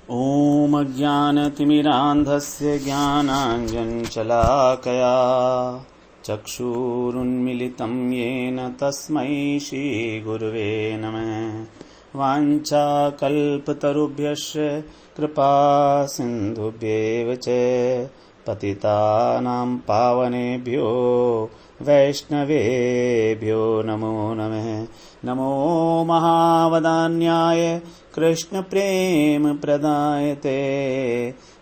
ॐ अज्ञानतिमिरान्धस्य ज्ञानाञ्जनशलाकया चक्षुरुन्मिलितं येन तस्मै श्रीगुरुवे नमः। वाञ्छाकल्पतरुभ्यश्च कृपासिन्धुभ्येव च पतितानां पावनेभ्यो वैष्णवेभ्यो नमो नमः। नमो महावदान्याय कृष्णप्रेमप्रदायते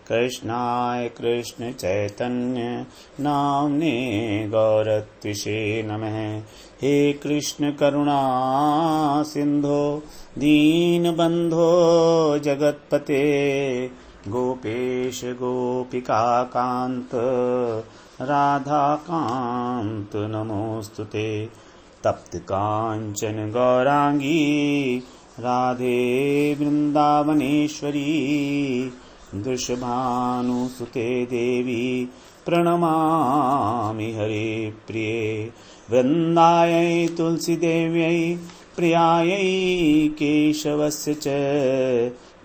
कृष्णाय कृष्णचैतन्य नाम्ने गौरत्विषे नमः। हे कृष्ण करुणा सिन्धो दीनबन्धो जगत्पते गोपेश गोपिकाकान्त राधाकान्त नमोस्तुते। तप्त कांचन गौरांगी राधे वृंदावनेश्वरी वृषभानुसुते देवी प्रणमामि हरे प्रिये। वृंदायै तुलसी देव्यै प्रियायै केशवस्य च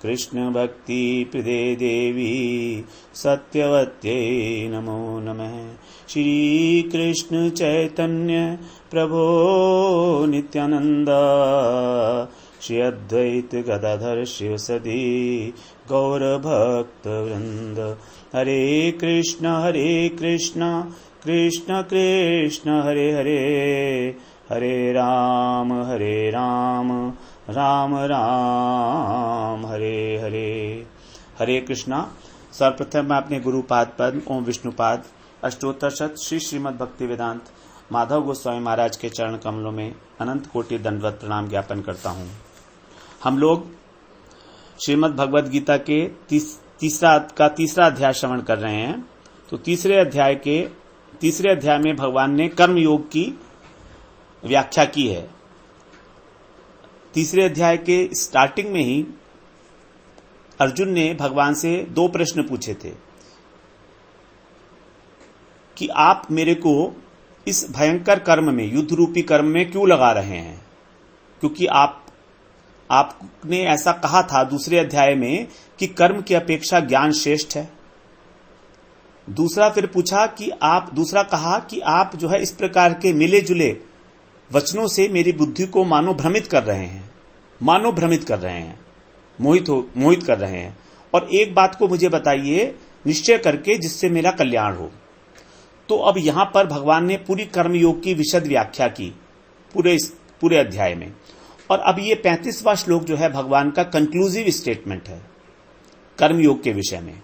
कृष्ण भक्ति प्रदे देवी सत्यवत्यै नमो नमः। श्री कृष्ण चैतन्य प्रभो नित्यानंद श्री अद्वैत गदाधर शिवसदी गौर भक्त वृंद। हरे कृष्ण कृष्ण कृष्ण हरे हरे हरे राम राम राम हरे हरे। हरे कृष्णा। सर्वप्रथम मैं अपने गुरुपाद पद्म ओम विष्णुपाद अष्टोत्तर शत श्री श्रीमद् भक्ति वेदांत माधव गोस्वामी महाराज के चरण कमलों में अनंत कोटि दंडवत प्रणाम ज्ञापन करता हूँ। हम लोग श्रीमद् भगवद गीता के तीसरा अध्याय श्रवण कर रहे हैं। तो तीसरे अध्याय में भगवान ने कर्म योग की व्याख्या की है। तीसरे अध्याय के स्टार्टिंग में ही अर्जुन ने भगवान से दो प्रश्न पूछे थे कि आप मेरे को इस भयंकर कर्म में, युद्ध रूपी कर्म में क्यों लगा रहे हैं, क्योंकि आपने ऐसा कहा था दूसरे अध्याय में कि कर्म की अपेक्षा ज्ञान श्रेष्ठ है। दूसरा कहा कि आप जो है इस प्रकार के मिले जुले वचनों से मेरी बुद्धि को मानो भ्रमित कर रहे हैं, मोहित कर रहे हैं। और एक बात को मुझे बताइए निश्चय करके जिससे मेरा कल्याण हो। तो अब यहां पर भगवान ने पूरी कर्मयोग की विशद व्याख्या की पूरे अध्याय में। और अब ये 35वां श्लोक जो है भगवान का कंक्लूसिव स्टेटमेंट है कर्मयोग के विषय में।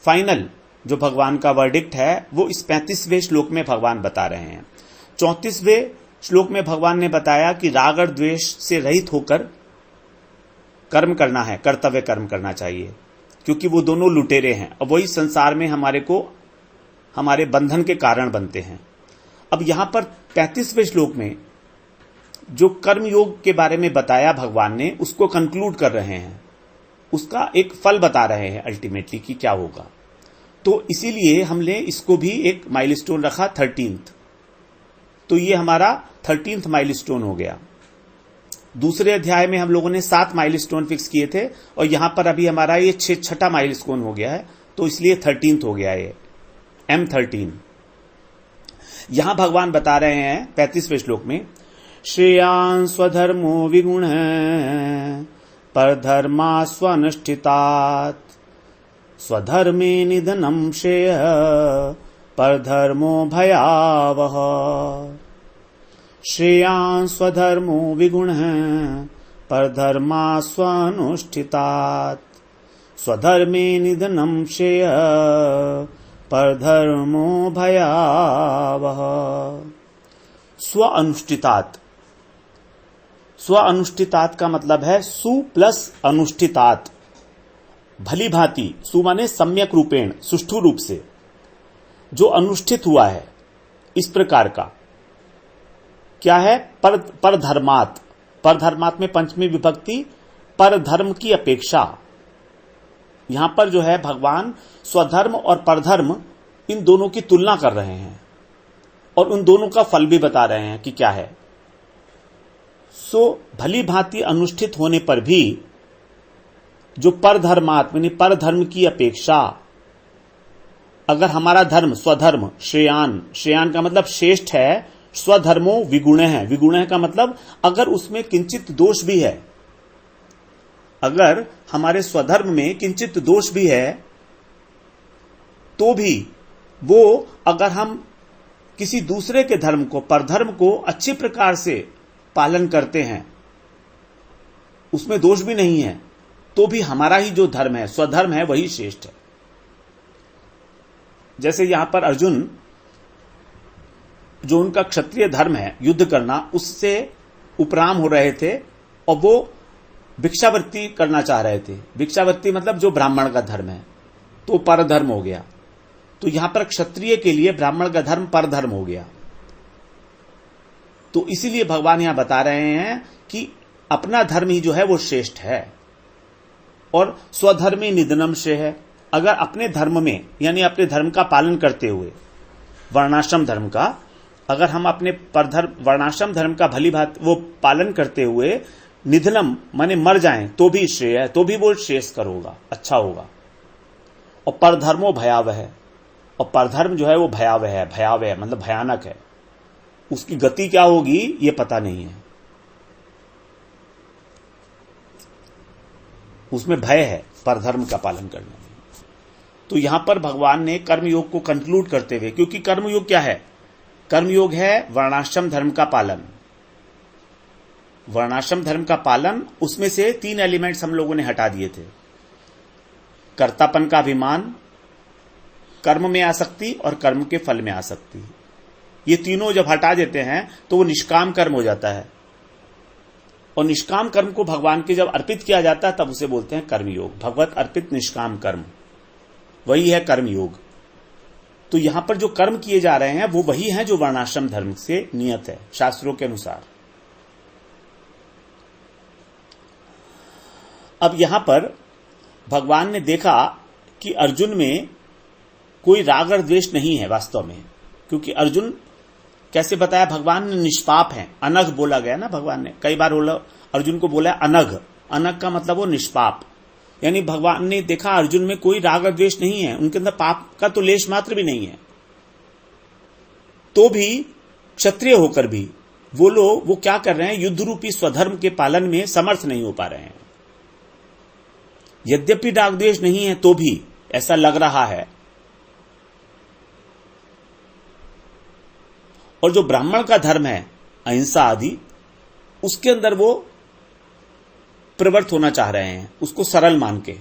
फाइनल जो भगवान का वर्डिक्ट है वो इस 35वें श्लोक में भगवान बता रहे हैं। 34वें श्लोक में भगवान ने बताया कि राग और द्वेष से रहित होकर कर्म करना है, कर्तव्य कर्म करना चाहिए, क्योंकि वो दोनों लुटेरे हैं और वही संसार में हमारे बंधन के कारण बनते हैं। अब यहां पर 35वें श्लोक में जो कर्म योग के बारे में बताया भगवान ने, उसको कंक्लूड कर रहे हैं, उसका एक फल बता रहे हैं अल्टीमेटली कि क्या होगा। तो इसीलिए हमने इसको भी एक माइलस्टोन रखा 13th। तो ये हमारा 13th माइलस्टोन हो गया। दूसरे अध्याय में हम लोगों ने 7 माइलस्टोन फिक्स किए थे और यहां पर अभी हमारा ये 6ठा माइलस्टोन हो गया है, तो इसलिए 13th हो गया ये M13। यहां भगवान बता रहे हैं 35वें श्लोक में, श्रेयान् स्वधर्मो विगुण परधर्मा स्वनुष्ठितात् स्वधर्मे निधनं श्रेय परधर्मो भयावह। श्रेयान् स्वधर्मो विगुणः परधर्मा स्वनुष्ठितात् स्वधर्मे निधनं श्रेय परधर्मो भयावह। स्वअनुष्ठितात् का मतलब है सु प्लस अनुष्ठितात्, भली भांति। सु माने सम्यक रूपेण, सुष्ठु रूप से जो अनुष्ठित हुआ है, इस प्रकार का क्या है, परधर्मात्। परधर्मात् में पंचमी विभक्ति, परधर्म की अपेक्षा। यहां पर जो है भगवान स्वधर्म और परधर्म इन दोनों की तुलना कर रहे हैं और उन दोनों का फल भी बता रहे हैं कि क्या है। भली भांति अनुष्ठित होने पर भी जो परधर्मात् यानी परधर्म की अपेक्षा अगर हमारा धर्म स्वधर्म श्रेयान, श्रेयान का मतलब श्रेष्ठ है, स्वधर्मो विगुण है, विगुण है का मतलब अगर उसमें किंचित दोष भी है, अगर हमारे स्वधर्म में किंचित दोष भी है तो भी वो अगर हम किसी दूसरे के धर्म को, परधर्म को अच्छी प्रकार से पालन करते हैं, उसमें दोष भी नहीं है, तो भी हमारा ही जो धर्म है, स्वधर्म है, वही श्रेष्ठ है। जैसे यहां पर अर्जुन, जो उनका क्षत्रिय धर्म है युद्ध करना, उससे उपराम हो रहे थे और वो भिक्षावृत्ति करना चाह रहे थे। भिक्षावृत्ति मतलब जो ब्राह्मण का धर्म है, तो परधर्म हो गया। तो यहां पर क्षत्रिय के लिए ब्राह्मण का धर्म परधर्म हो गया। तो इसीलिए भगवान यहां बता रहे हैं कि अपना धर्म ही जो है वो श्रेष्ठ है और स्वधर्मे निधनम श्रेय है। अगर अपने धर्म में यानी अपने धर्म का पालन करते हुए, वर्णाश्रम धर्म का, अगर हम अपने परधर्म वर्णाश्रम धर्म का भली भांति वो पालन करते हुए निधनम माने मर जाएं तो भी श्रेय है, तो भी वो श्रेयस्कर होगा, अच्छा होगा। और परधर्मो भयावह है, और परधर्म जो है वो भयावह है, भयावह मतलब भयानक है, उसकी गति क्या होगी ये पता नहीं है, उसमें भय है परधर्म का पालन करने में। तो यहां पर भगवान ने कर्मयोग को कंक्लूड करते हुए, क्योंकि कर्मयोग क्या है, कर्मयोग है वर्णाश्रम धर्म का पालन, वर्णाश्रम धर्म का पालन, उसमें से 3 एलिमेंट्स हम लोगों ने हटा दिए थे, कर्तापन का अभिमान, कर्म में आसक्ति और कर्म के फल में आसक्ति। ये तीनों जब हटा देते हैं तो वो निष्काम कर्म हो जाता है, और निष्काम कर्म को भगवान के जब अर्पित किया जाता है तब उसे बोलते हैं कर्मयोग। भगवत अर्पित निष्काम कर्म वही है कर्मयोग। तो यहां पर जो कर्म किए जा रहे हैं वो वही हैं जो वर्णाश्रम धर्म से नियत है शास्त्रों के अनुसार। अब यहां पर भगवान ने देखा कि अर्जुन में कोई राग और द्वेष नहीं है वास्तव में, क्योंकि अर्जुन कैसे बताया भगवान ने, निष्पाप है, अनघ बोला गया ना भगवान ने, कई बार अर्जुन को बोला अनघ, अनघ का मतलब वो निष्पाप, यानी भगवान ने देखा अर्जुन में कोई राग और द्वेष नहीं है, उनके अंदर पाप का तो लेश मात्र भी नहीं है, तो भी क्षत्रिय होकर भी वो लोग वो क्या कर रहे हैं, युद्ध रूपी स्वधर्म के पालन में समर्थ नहीं हो पा रहे हैं। यद्यपि राग द्वेष नहीं है तो भी ऐसा लग रहा है। और जो ब्राह्मण का धर्म है अहिंसा आदि, उसके अंदर वो प्रवृत्त होना चाह रहे हैं, उसको सरल मान के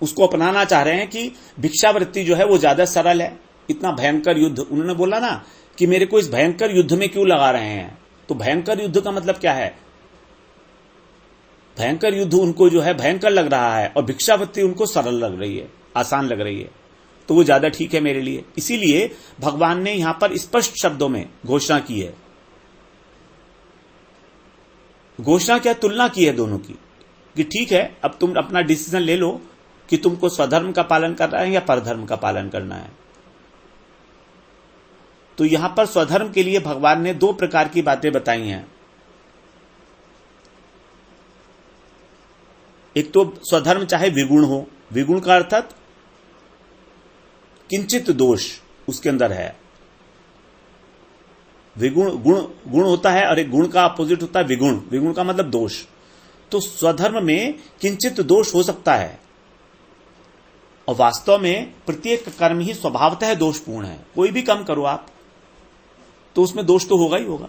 उसको अपनाना चाह रहे हैं कि भिक्षावृत्ति जो है वो ज्यादा सरल है। इतना भयंकर युद्ध, उन्होंने बोला ना कि मेरे को इस भयंकर युद्ध में क्यों लगा रहे हैं, तो भयंकर युद्ध का मतलब क्या है, भयंकर युद्ध उनको जो है भयंकर लग रहा है और भिक्षावृत्ति उनको सरल लग रही है, आसान लग रही है, तो वो ज्यादा ठीक है मेरे लिए। इसीलिए भगवान ने यहां पर स्पष्ट शब्दों में घोषणा की है, घोषणा क्या, तुलना की है दोनों की, कि ठीक है अब तुम अपना डिसीजन ले लो कि तुमको स्वधर्म का पालन करना है या परधर्म का पालन करना है। तो यहां पर स्वधर्म के लिए भगवान ने 2 प्रकार की बातें बताई हैं। एक तो स्वधर्म चाहे विगुण हो, विगुण का अर्थात किंचित दोष उसके अंदर है, विगुण गुण होता है और एक गुण का अपोजिट होता है विगुण, विगुण का मतलब दोष। तो स्वधर्म में किंचित दोष हो सकता है, और वास्तव में प्रत्येक कर्म ही स्वभावतः दोषपूर्ण है। कोई भी काम करो आप तो उसमें दोष तो होगा ही होगा।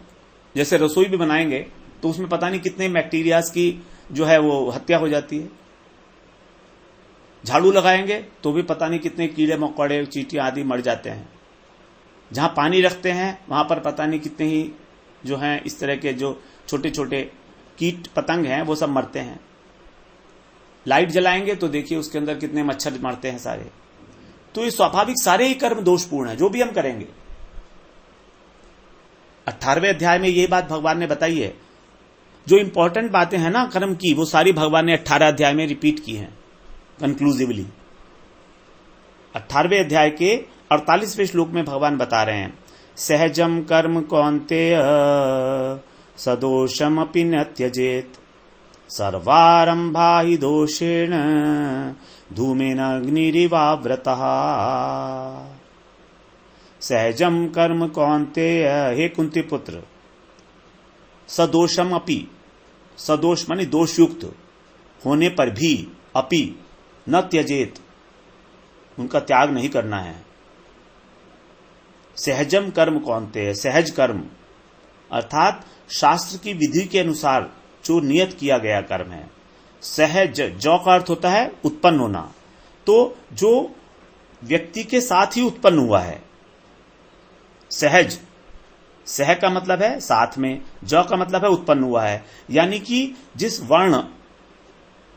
जैसे रसोई भी बनाएंगे तो उसमें पता नहीं कितने बैक्टीरियाज की जो है वो हत्या हो जाती है, झाड़ू लगाएंगे तो भी पता नहीं कितने कीड़े मकोड़े चींटियां आदि मर जाते हैं, जहां पानी रखते हैं वहां पर पता नहीं कितने ही जो हैं इस तरह के जो छोटे छोटे कीट पतंग हैं वो सब मरते हैं। लाइट जलाएंगे तो देखिए उसके अंदर कितने मच्छर मरते हैं सारे। तो ये स्वाभाविक सारे ही कर्म दोषपूर्ण है जो भी हम करेंगे। 18वें अध्याय में ये बात भगवान ने बताई है। जो इंपॉर्टेंट बातें हैं ना कर्म की, वो सारी भगवान ने 18 अध्याय में रिपीट की हैं कंक्लूसिवली। 18वें अध्याय के 48वें श्लोक में भगवान बता रहे हैं, सहजम कर्म कौन्तेय सदोषम अपि न त्यजेत सर्वारंभा हि दोषेण धूमेन अग्निरिवाव्रतः। सहजम कर्म कौन्तेय, हे कुंती पुत्र, सदोषम अपि, सदोष माने दोषयुक्त होने पर भी, अपि न त्यजेत, उनका त्याग नहीं करना है। सहजम कर्म कौन्तेय, सहज कर्म अर्थात शास्त्र की विधि के अनुसार जो नियत किया गया कर्म है। सहज, जो का अर्थ होता है उत्पन्न होना, तो जो व्यक्ति के साथ ही उत्पन्न हुआ है। सहज, सह का मतलब है साथ में, जो का मतलब है उत्पन्न हुआ है, यानी कि जिस वर्ण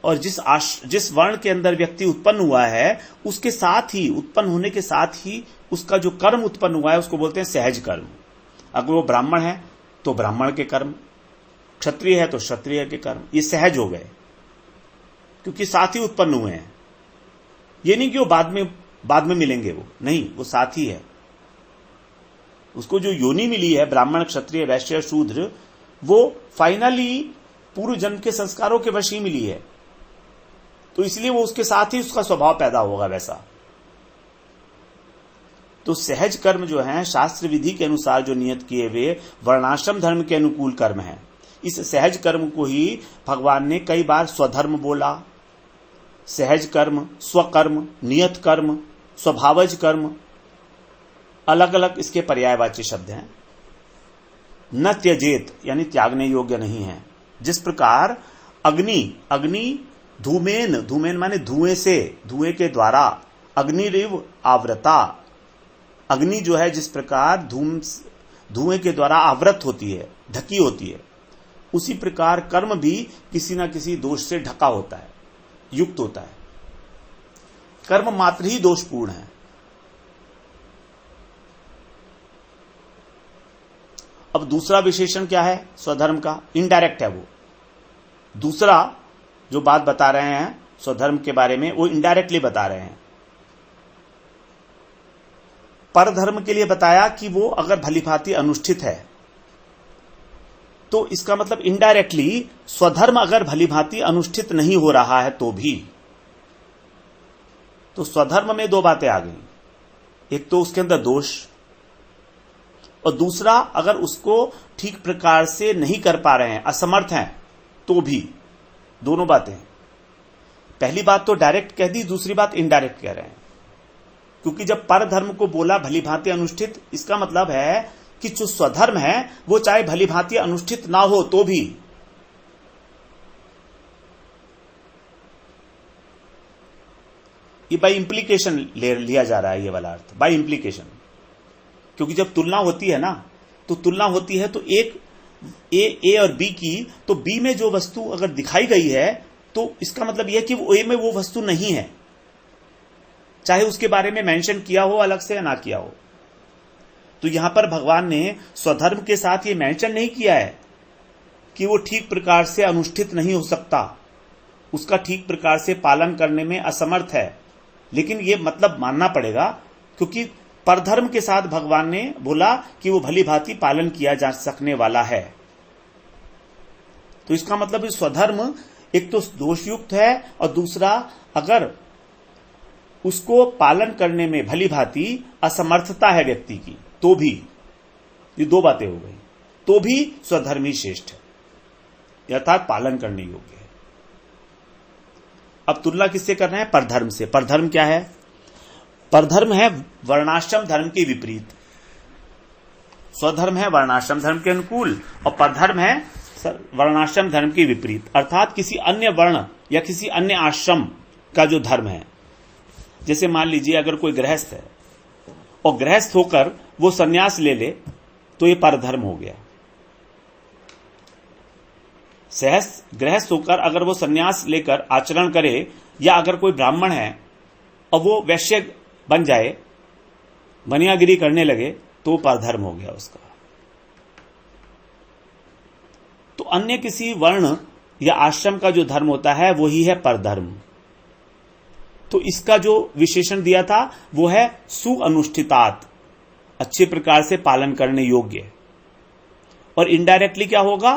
और जिस वर्ण के अंदर व्यक्ति उत्पन्न हुआ है उसके साथ ही, उत्पन्न होने के साथ ही उसका जो कर्म उत्पन्न हुआ है उसको बोलते हैं सहज कर्म। अगर वो ब्राह्मण है तो ब्राह्मण के कर्म, क्षत्रिय है तो क्षत्रिय के कर्म, ये सहज हो गए क्योंकि साथ ही उत्पन्न हुए हैं। ये नहीं कि वो बाद में मिलेंगे, वो नहीं, वो साथ ही है। उसको जो योनि मिली है ब्राह्मण, क्षत्रिय, वैश्य, शूद्र, वो फाइनली पूर्व जन्म के संस्कारों के वश ही मिली है, तो इसलिए वो उसके साथ ही उसका स्वभाव पैदा होगा वैसा। तो सहज कर्म जो है शास्त्र विधि के अनुसार जो नियत किए हुए वर्णाश्रम धर्म के अनुकूल कर्म है। इस सहज कर्म को ही भगवान ने कई बार स्वधर्म बोला। सहज कर्म, स्वकर्म, नियत कर्म, स्वभावज कर्म, अलग अलग इसके पर्यायवाची शब्द हैं। न त्यजेत यानी त्यागने योग्य नहीं है। जिस प्रकार अग्नि, अग्नि धूमेन, धूमेन माने धुएं से, धुएं के द्वारा, अग्निरिव आवृता, अग्नि जो है जिस प्रकार धुएं के द्वारा आवृत होती है, ढकी होती है, उसी प्रकार कर्म भी किसी न किसी दोष से ढका होता है, युक्त होता है। कर्म मात्र ही दोषपूर्ण है। अब दूसरा विशेषण क्या है स्वधर्म का? इनडायरेक्ट है वो। दूसरा जो बात बता रहे हैं स्वधर्म के बारे में वो इनडायरेक्टली बता रहे हैं। परधर्म के लिए बताया कि वो अगर भलीभांति अनुष्ठित है तो इसका मतलब इनडायरेक्टली स्वधर्म अगर भलीभांति अनुष्ठित नहीं हो रहा है तो भी, तो स्वधर्म में दो बातें आ गई। एक तो उसके अंदर दोष, और दूसरा अगर उसको ठीक प्रकार से नहीं कर पा रहे हैं, असमर्थ हैं, तो भी। दोनों बातें। पहली बात तो डायरेक्ट कह दी, दूसरी बात इनडायरेक्ट कह रहे हैं। क्योंकि जब परधर्म को बोला भलीभांति अनुष्ठित, इसका मतलब है कि जो स्वधर्म है वो चाहे भलीभांति अनुष्ठित ना हो तो भी, ये बाय इंप्लीकेशन लिया जा रहा है, ये वाला अर्थ बाय इंप्लीकेशन। क्योंकि जब तुलना होती है ना, तो तुलना होती है तो एक ए और बी की, तो बी में जो वस्तु अगर दिखाई गई है तो इसका मतलब यह कि ए में वो वस्तु नहीं है, चाहे उसके बारे में मेंशन किया हो अलग से या ना किया हो। तो यहां पर भगवान ने स्वधर्म के साथ ये मेंशन नहीं किया है कि वो ठीक प्रकार से अनुष्ठित नहीं हो सकता, उसका ठीक प्रकार से पालन करने में असमर्थ है, लेकिन ये मतलब मानना पड़ेगा क्योंकि परधर्म के साथ भगवान ने बोला कि वो भलीभांति पालन किया जा सकने वाला है। तो इसका मतलब स्वधर्म एक तो दोषयुक्त है और दूसरा अगर उसको पालन करने में भलीभांति असमर्थता है व्यक्ति की तो भी, ये दो बातें हो गई, तो भी स्वधर्मी श्रेष्ठ है, अर्थात पालन करने योग्य है। अब तुलना किससे करना है? परधर्म से। परधर्म क्या है? परधर्म है वर्णाश्रम धर्म के विपरीत। स्वधर्म है वर्णाश्रम धर्म के अनुकूल और परधर्म है वर्णाश्रम धर्म के विपरीत, अर्थात किसी अन्य वर्ण या किसी अन्य आश्रम का जो धर्म है। जैसे मान लीजिए अगर कोई गृहस्थ है और गृहस्थ होकर वो संन्यास ले ले तो ये परधर्म हो गया। गृहस्थ होकर अगर वो संन्यास लेकर आचरण करे, या अगर कोई ब्राह्मण है और वो वैश्य बन जाए, बनियागिरी करने लगे, तो परधर्म हो गया उसका। तो अन्य किसी वर्ण या आश्रम का जो धर्म होता है वो ही है परधर्म। तो इसका जो विशेषण दिया था वो है सुअनुष्ठितात, अच्छे प्रकार से पालन करने योग्य। और इनडायरेक्टली क्या होगा?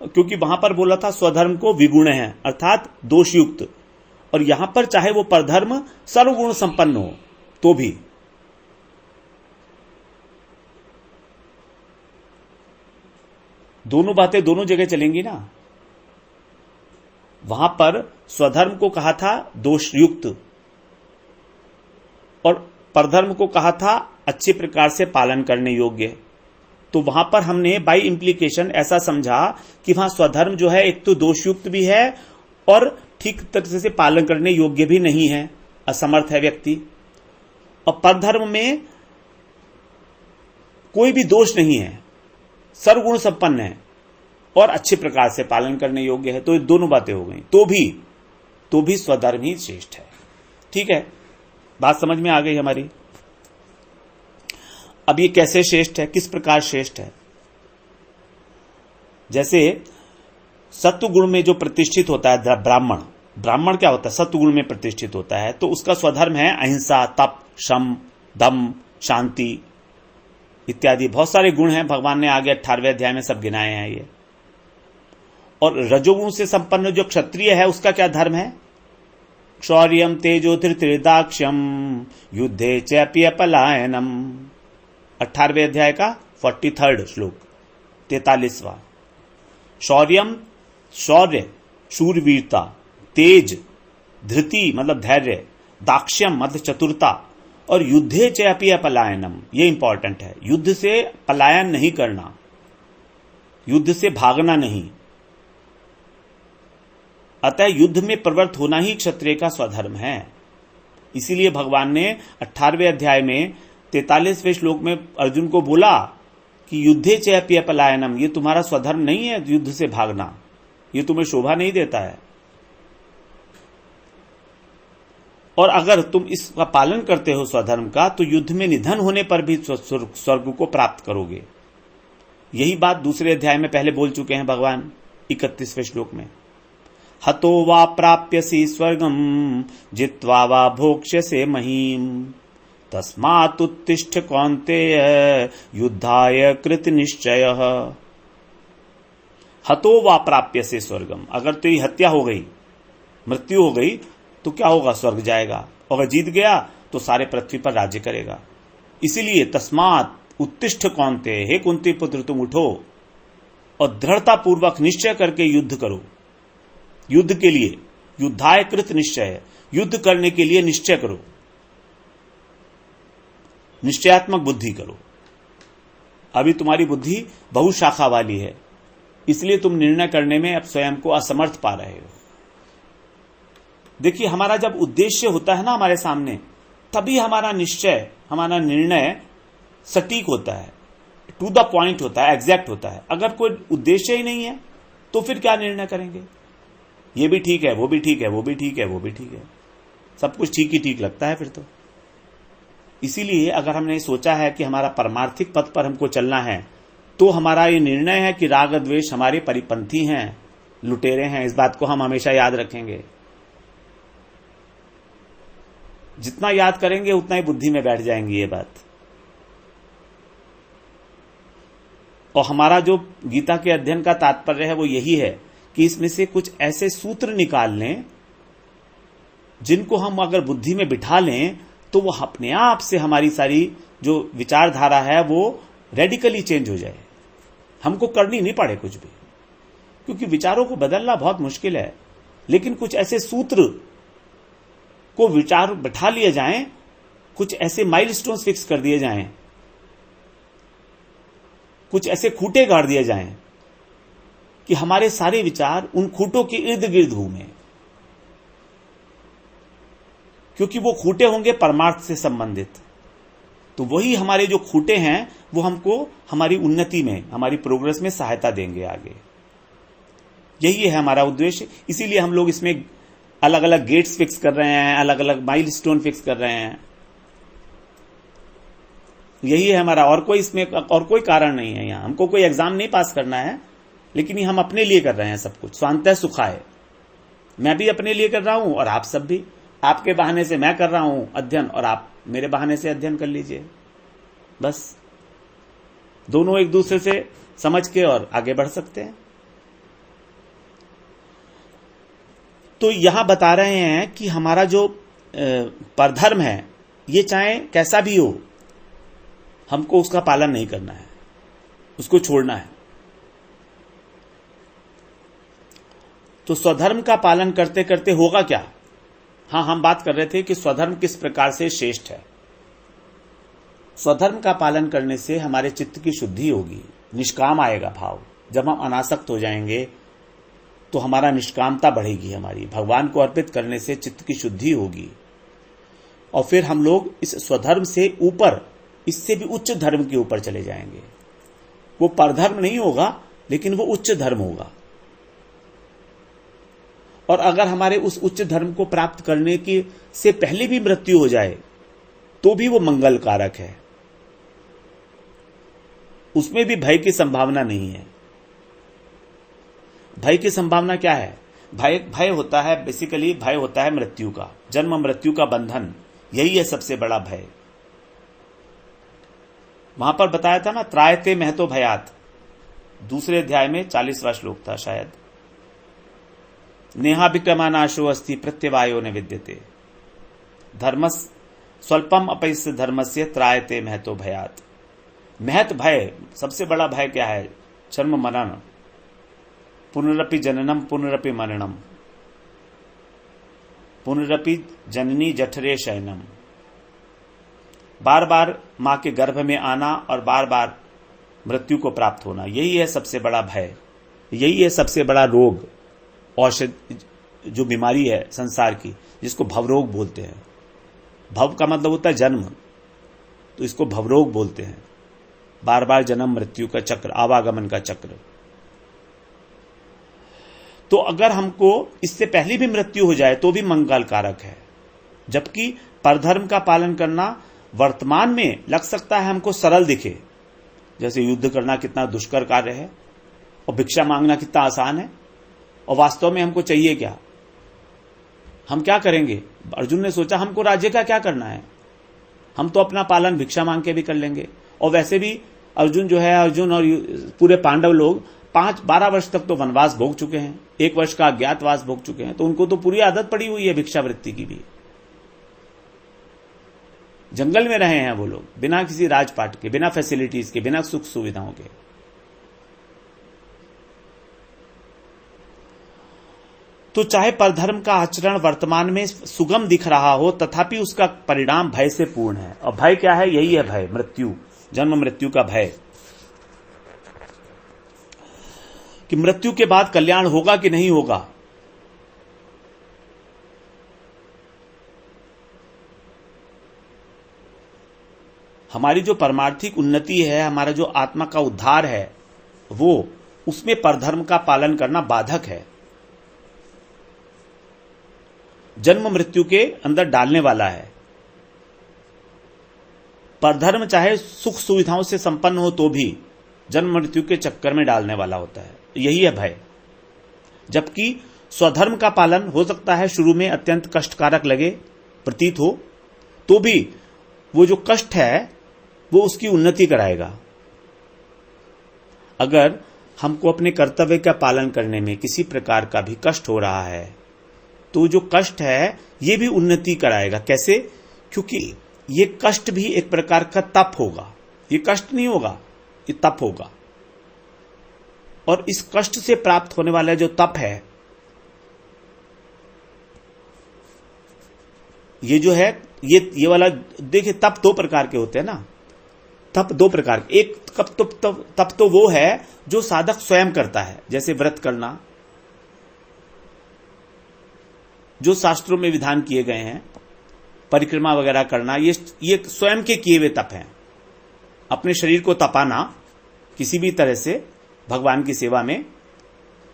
क्योंकि वहां पर बोला था स्वधर्म को विगुण है अर्थात दोषयुक्त, और यहां पर चाहे वो परधर्म सर्वगुण संपन्न हो तो भी। दोनों बातें दोनों जगह चलेंगी ना। वहां पर स्वधर्म को कहा था दोषयुक्त और परधर्म को कहा था अच्छे प्रकार से पालन करने योग्य। तो वहां पर हमने बाय इंप्लीकेशन ऐसा समझा कि वहां स्वधर्म जो है एक तो दोषयुक्त भी है और ठीक तरह से पालन करने योग्य भी नहीं है, असमर्थ है व्यक्ति। और परधर्म में कोई भी दोष नहीं है, सर्वगुण संपन्न है और अच्छे प्रकार से पालन करने योग्य है। तो ये दोनों बातें हो गई। तो भी स्वधर्म ही श्रेष्ठ है। ठीक है, बात समझ में आ गई हमारी। अब ये कैसे श्रेष्ठ है, किस प्रकार श्रेष्ठ है? जैसे सत्वगुण में जो प्रतिष्ठित होता है ब्राह्मण क्या होता है? सत्वगुण में प्रतिष्ठित होता है, तो उसका स्वधर्म है अहिंसा, तप, शम, दम, शांति इत्यादि। बहुत सारे गुण हैं, भगवान ने आगे 18वें अध्याय में सब गिनाए हैं ये। और रजोगुण से संपन्न जो क्षत्रिय है उसका क्या धर्म है? शौर्यम तेजो धृतदाक्ष्यम युद्धे चैप्यपलायनम। 18वें अध्याय का 43rd श्लोक, 43वां। शौर्य शूरवीरता, तेज धृति मतलब धैर्य, दाक्ष्यम मतलब चतुरता, और युद्धे चैप्य पलायनम, ये इंपॉर्टेंट है। युद्ध से पलायन नहीं करना, युद्ध से भागना नहीं। अतः युद्ध में प्रवृत्त होना ही क्षत्रिय का स्वधर्म है। इसीलिए भगवान ने 18वें अध्याय में 43वें श्लोक में अर्जुन को बोला कि युद्धे चैप्य पलायनम, ये तुम्हारा स्वधर्म नहीं है युद्ध से भागना, ये तुम्हें शोभा नहीं देता है। और अगर तुम इसका पालन करते हो स्वधर्म का, तो युद्ध में निधन होने पर भी स्वर्ग को प्राप्त करोगे। यही बात दूसरे अध्याय में पहले बोल चुके हैं भगवान 31वें श्लोक में। हतो वा प्राप्यसि स्वर्गम जित्वा वा भोक्ष्यसे महीम तस्मात् उत्तिष्ठ कौन्तेय युद्धाय कृत निश्चयः। हतो वा प्राप्यसे स्वर्गम, अगर तेरी हत्या हो गई, मृत्यु हो गई, तो क्या होगा? स्वर्ग जाएगा। अगर जीत गया तो सारे पृथ्वी पर राज्य करेगा। इसीलिए तस्मात् उत्तिष्ठ कौन्तेय, हे कुंती पुत्र तुम उठो और दृढ़ता पूर्वक निश्चय करके युद्ध करो। युद्ध के लिए युद्धाय कृत निश्चय, युद्ध करने के लिए निश्चय करो, निश्चयात्मक बुद्धि करो। अभी तुम्हारी बुद्धि बहुशाखा वाली है, इसलिए तुम निर्णय करने में अब स्वयं को असमर्थ पा रहे हो। देखिए, हमारा जब उद्देश्य होता है ना हमारे सामने, तभी हमारा निश्चय, हमारा निर्णय सटीक होता है, टू द पॉइंट होता है, एग्जैक्ट होता है। अगर कोई उद्देश्य ही नहीं है तो फिर क्या निर्णय करेंगे? ये भी ठीक है, वो भी ठीक है, वो भी ठीक है, वो भी ठीक है, सब कुछ ठीक ही ठीक लगता है फिर तो। इसीलिए अगर हमने सोचा है कि हमारा परमार्थिक पथ पर हमको चलना है, तो हमारा ये निर्णय है कि राग द्वेष हमारे परिपंथी हैं, लुटेरे हैं। इस बात को हम हमेशा याद रखेंगे। जितना याद करेंगे उतना ही बुद्धि में बैठ जाएंगी ये बात। और हमारा जो गीता के अध्ययन का तात्पर्य है वो यही है कि इसमें से कुछ ऐसे सूत्र निकाल लें जिनको हम अगर बुद्धि में बिठा लें तो वो अपने आप से हमारी सारी जो विचारधारा है वो रेडिकली चेंज हो जाए। हमको करनी नहीं पड़े कुछ भी, क्योंकि विचारों को बदलना बहुत मुश्किल है। लेकिन कुछ ऐसे सूत्र को विचार बिठा लिए जाएं, कुछ ऐसे माइलस्टोन्स फिक्स कर दिए जाएं, कुछ ऐसे खूंटे गाड़ दिए जाएं कि हमारे सारे विचार उन खूंटों के इर्द गिर्द घूमें, क्योंकि वो खूंटे होंगे परमार्थ से संबंधित। तो वही हमारे जो खूंटे हैं वो हमको हमारी उन्नति में, हमारी प्रोग्रेस में सहायता देंगे आगे। यही है हमारा उद्देश्य। इसीलिए हम लोग इसमें अलग अलग गेट्स फिक्स कर रहे हैं, अलग अलग माइलस्टोन फिक्स कर रहे हैं। यही है हमारा, और कोई इसमें और कोई कारण नहीं है। यहां हमको कोई एग्जाम नहीं पास करना है, लेकिन ये हम अपने लिए कर रहे हैं सब कुछ। स्वांतः सुखाय, मैं भी अपने लिए कर रहा हूं और आप सब भी। आपके बहाने से मैं कर रहा हूं अध्ययन और आप मेरे बहाने से अध्ययन कर लीजिए। बस दोनों एक दूसरे से समझ के और आगे बढ़ सकते हैं। तो यहां बता रहे हैं कि हमारा जो परधर्म है, ये चाहे कैसा भी हो, हमको उसका पालन नहीं करना है, उसको छोड़ना है। तो स्वधर्म का पालन करते करते होगा क्या? हाँ, हम बात कर रहे थे कि स्वधर्म किस प्रकार से श्रेष्ठ है। स्वधर्म का पालन करने से हमारे चित्त की शुद्धि होगी, निष्काम आएगा भाव। जब हम अनासक्त हो जाएंगे तो हमारा निष्कामता बढ़ेगी, हमारी भगवान को अर्पित करने से चित्त की शुद्धि होगी, और फिर हम लोग इस स्वधर्म से ऊपर, इससे भी उच्च धर्म के ऊपर चले जाएंगे। वो परधर्म नहीं होगा, लेकिन वो उच्च धर्म होगा। और अगर हमारे उस उच्च धर्म को प्राप्त करने की से पहले भी मृत्यु हो जाए तो भी वो मंगल कारक है, उसमें भी भय की संभावना नहीं है। भय की संभावना क्या है? भय होता है, बेसिकली भय होता है मृत्यु का, जन्म मृत्यु का बंधन, यही है सबसे बड़ा भय। वहां पर बताया था ना, त्रायते महतो भयात, दूसरे अध्याय में 40वां श्लोक था शायद। नेहाभिक्रमानाशो अस्ति प्रत्यवायो न विद्यते, धर्मस स्वल्पम अपैस्य धर्मस्य त्रायते महतो भयात। महत भय, सबसे बड़ा भय क्या है? जन्म मरण, पुनरपि जननम पुनरपि मरणम, पुनरपि जननी जठरे शयनम। बार बार मां के गर्भ में आना और बार बार मृत्यु को प्राप्त होना, यही है सबसे बड़ा भय, यही है सबसे बड़ा रोग, औषध, जो बीमारी है संसार की, जिसको भवरोग बोलते हैं। भव का मतलब होता है जन्म, तो इसको भवरोग बोलते हैं। बार बार जन्म मृत्यु का चक्र, आवागमन का चक्र। तो अगर हमको इससे पहले भी मृत्यु हो जाए तो भी मंगल कारक है। जबकि परधर्म का पालन करना वर्तमान में लग सकता है हमको सरल दिखे, जैसे युद्ध करना कितना दुष्कर कार्य है और भिक्षा मांगना कितना आसान है, और वास्तव में हमको चाहिए क्या? हम क्या करेंगे? अर्जुन ने सोचा हमको राज्य का क्या करना है, हम तो अपना पालन भिक्षा मांग के भी कर लेंगे। और वैसे भी अर्जुन जो है, अर्जुन और पूरे पांडव लोग 12 वर्ष तक तो वनवास भोग चुके हैं, 1 वर्ष का अज्ञातवास भोग चुके हैं, तो उनको तो पूरी आदत पड़ी हुई है भिक्षावृत्ति की भी। जंगल में रहे हैं वो लोग, बिना किसी राजपाट के, बिना फैसिलिटीज के, बिना सुख सुविधाओं के। तो चाहे परधर्म का आचरण वर्तमान में सुगम दिख रहा हो, तथापि उसका परिणाम भय से पूर्ण है। और भय क्या है? यही है भय, मृत्यु, जन्म मृत्यु का भय, कि मृत्यु के बाद कल्याण होगा कि नहीं होगा। हमारी जो परमार्थिक उन्नति है, हमारा जो आत्मा का उद्धार है, वो उसमें परधर्म का पालन करना बाधक है, जन्म मृत्यु के अंदर डालने वाला है। परधर्म चाहे सुख सुविधाओं से संपन्न हो तो भी जन्म मृत्यु के चक्कर में डालने वाला होता है, यही है भय। जबकि स्वधर्म का पालन हो सकता है शुरू में अत्यंत कष्टकारक लगे, प्रतीत हो, तो भी वो जो कष्ट है वो उसकी उन्नति कराएगा। अगर हमको अपने कर्तव्य का पालन करने में किसी प्रकार का भी कष्ट हो रहा है, तो जो कष्ट है ये भी उन्नति कराएगा। कैसे? क्योंकि ये कष्ट भी एक प्रकार का तप होगा, ये कष्ट नहीं होगा, ये तप होगा। और इस कष्ट से प्राप्त होने वाला जो तप है, ये जो है, ये वाला देखिए, तप 2 प्रकार के होते हैं ना, तप 2 प्रकार के। एक तप तो वो है जो साधक स्वयं करता है, जैसे व्रत करना, जो शास्त्रों में विधान किए गए हैं, परिक्रमा वगैरह करना, ये स्वयं के किए हुए तप हैं। अपने शरीर को तपाना किसी भी तरह से भगवान की सेवा में।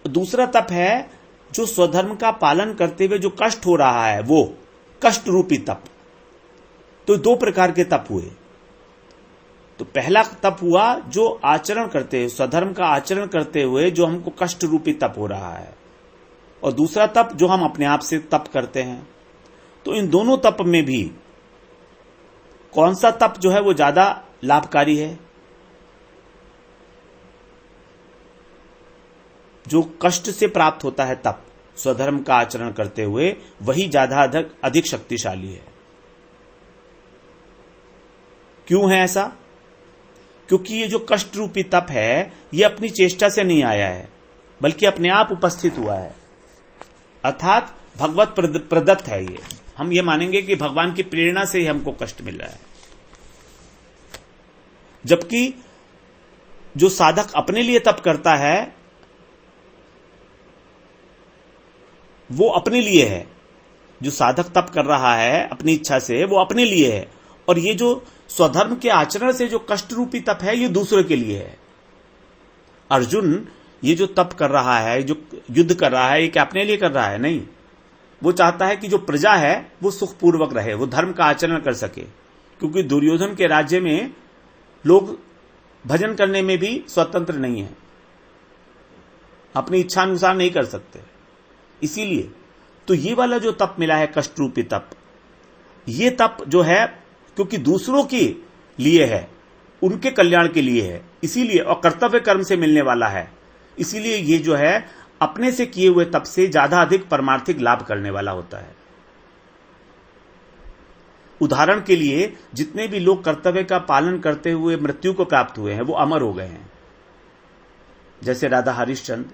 दूसरा तप है जो स्वधर्म का पालन करते हुए जो कष्ट हो रहा है, वो कष्ट रूपी तप। तो 2 प्रकार के तप हुए। तो पहला तप हुआ जो आचरण करते हुए, स्वधर्म का आचरण करते हुए जो हमको कष्ट रूपी तप हो रहा है, और दूसरा तप जो हम अपने आप से तप करते हैं। तो इन दोनों तप में भी कौन सा तप जो है वो ज्यादा लाभकारी है? जो कष्ट से प्राप्त होता है तप, स्वधर्म का आचरण करते हुए वही ज्यादा अधिक शक्तिशाली है। क्यों है ऐसा? क्योंकि ये जो कष्ट रूपी तप है ये अपनी चेष्टा से नहीं आया है, बल्कि अपने आप उपस्थित हुआ है, अर्थात भगवत प्रदत्त है। ये हम ये मानेंगे कि भगवान की प्रेरणा से ही हमको कष्ट मिल रहा है। जबकि जो साधक अपने लिए तप करता है वो अपने लिए है। जो साधक तप कर रहा है अपनी इच्छा से वो अपने लिए है, और ये जो स्वधर्म के आचरण से जो कष्ट रूपी तप है ये दूसरे के लिए है। अर्जुन ये जो तप कर रहा है, जो युद्ध कर रहा है, ये क्या अपने लिए कर रहा है? नहीं, वो चाहता है कि जो प्रजा है वो सुखपूर्वक रहे, वो धर्म का आचरण कर सके। क्योंकि दुर्योधन के राज्य में लोग भजन करने में भी स्वतंत्र नहीं है, अपनी इच्छा अनुसार नहीं कर सकते। इसीलिए तो ये वाला जो तप मिला है कष्ट रूपी तप, ये तप जो है क्योंकि दूसरों के लिए है, उनके कल्याण के लिए है, इसीलिए, और कर्तव्य कर्म से मिलने वाला है, इसीलिए ये जो है अपने से किए हुए तप से ज्यादा अधिक परमार्थिक लाभ करने वाला होता है। उदाहरण के लिए जितने भी लोग कर्तव्य का पालन करते हुए मृत्यु को प्राप्त हुए हैं वो अमर हो गए हैं। जैसे राधा हरिश्चंद्र,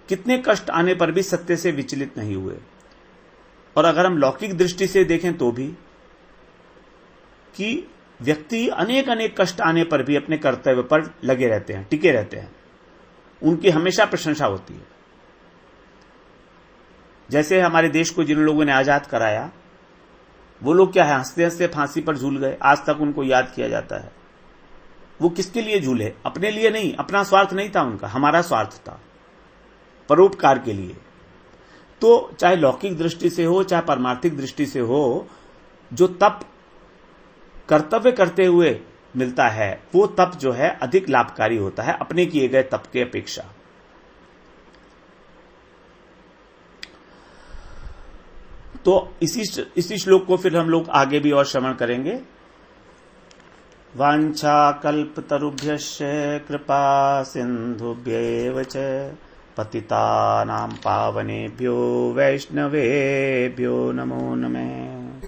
कितने कष्ट आने पर भी सत्य से विचलित नहीं हुए। और अगर हम लौकिक दृष्टि से देखें तो भी कि व्यक्ति अनेक अनेक कष्ट आने पर भी अपने कर्तव्य पर लगे रहते हैं, टिके रहते हैं, उनकी हमेशा प्रशंसा होती है। जैसे हमारे देश को जिन लोगों ने आजाद कराया, वो लोग क्या है, हंसते हंसते फांसी पर झूल गए, आज तक उनको याद किया जाता है। वो किसके लिए झूले? अपने लिए नहीं, अपना स्वार्थ नहीं था उनका, हमारा स्वार्थ था, परोपकार के लिए। तो चाहे लौकिक दृष्टि से हो चाहे परमार्थिक दृष्टि से हो, जो तप कर्तव्य करते हुए मिलता है वो तप जो है अधिक लाभकारी होता है अपने किए गए तप के अपेक्षा। तो इसी श्लोक को फिर हम लोग आगे भी और श्रवण करेंगे। वांछा कल्पतरुभ्यश्च कृपा सिंधुभ्येव च पतितानां पावनेभ्यो वैष्णवेभ्यो नमो नमः।